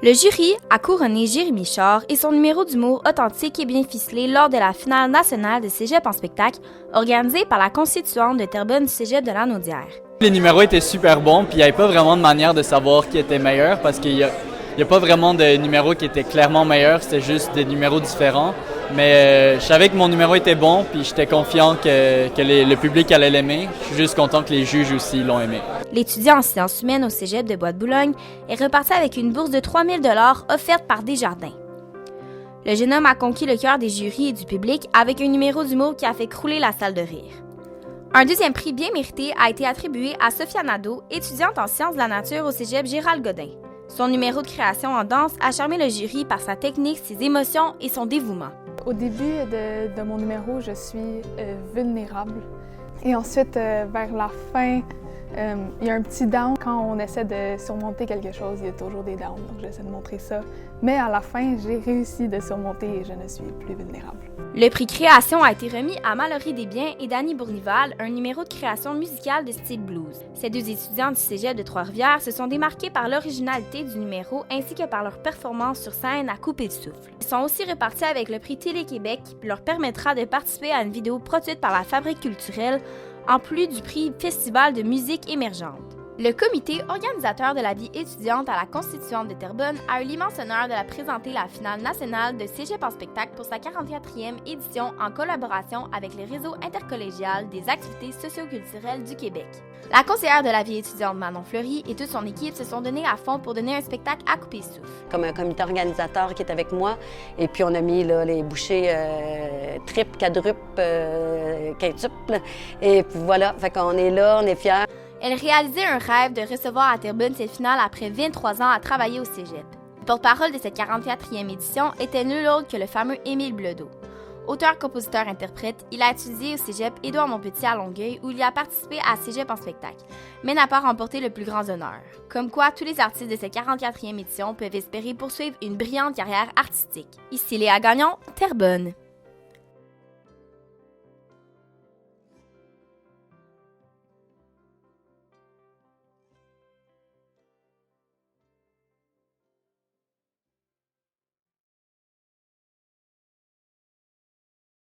Le jury a couronné Jérémy Char et son numéro d'humour authentique et bien ficelé lors de la finale nationale de Cégep en spectacle organisée par la constituante de Terrebonne du Cégep de la Naudière. Les numéros étaient super bons, puis il n'y avait pas vraiment de manière de savoir qui était meilleur parce qu'il n'y a pas vraiment de numéros qui étaient clairement meilleurs, c'était juste des numéros différents. Mais je savais que mon numéro était bon, puis j'étais confiant que le public allait l'aimer. Je suis juste content que les juges aussi l'ont aimé. L'étudiant en sciences humaines au Cégep de Bois-de-Boulogne est reparti avec une bourse de 3 000 $ offerte par Desjardins. Le jeune homme a conquis le cœur des jurys et du public avec un numéro d'humour qui a fait crouler la salle de rire. Un deuxième prix bien mérité a été attribué à Sophia Nadeau, étudiante en sciences de la nature au Cégep Gérald Godin. Son numéro de création en danse a charmé le jury par sa technique, ses émotions et son dévouement. Au début de mon numéro, je suis vulnérable. Et ensuite, vers la fin, il y a un petit down. Quand on essaie de surmonter quelque chose, il y a toujours des downs. Donc j'essaie de montrer ça. Mais à la fin, j'ai réussi de surmonter et je ne suis plus vulnérable. Le prix création a été remis à Mallory Desbiens et Dany Bournival, un numéro de création musicale de style blues. Ces deux étudiants du Cégep de Trois-Rivières se sont démarqués par l'originalité du numéro ainsi que par leur performance sur scène à couper le souffle. Ils sont aussi repartis avec le prix Télé-Québec qui leur permettra de participer à une vidéo produite par la Fabrique culturelle en plus du prix Festival de musique émergente. Le comité organisateur de la vie étudiante à la Constituante de Terrebonne a eu l'immense honneur de la présenter la finale nationale de Cégep en spectacle pour sa 44e édition en collaboration avec le réseau intercollégial des activités socioculturelles du Québec. La conseillère de la vie étudiante Manon Fleury et toute son équipe se sont donnés à fond pour donner un spectacle à couper souffle. Comme un comité organisateur qui est avec moi, et puis on a mis là, les bouchées triples, quadruples, quintuples, et puis voilà, fait qu'on est là, on est fiers. Elle réalisait un rêve de recevoir à Terrebonne cette finale après 23 ans à travailler au Cégep. Le porte-parole de cette 44e édition était nul autre que le fameux Émile Bledeau. Auteur, compositeur, interprète, il a étudié au Cégep Édouard Montpetit à Longueuil où il a participé à Cégep en spectacle, mais n'a pas remporté le plus grand honneur. Comme quoi, tous les artistes de cette 44e édition peuvent espérer poursuivre une brillante carrière artistique. Ici Léa Gagnon, Terrebonne.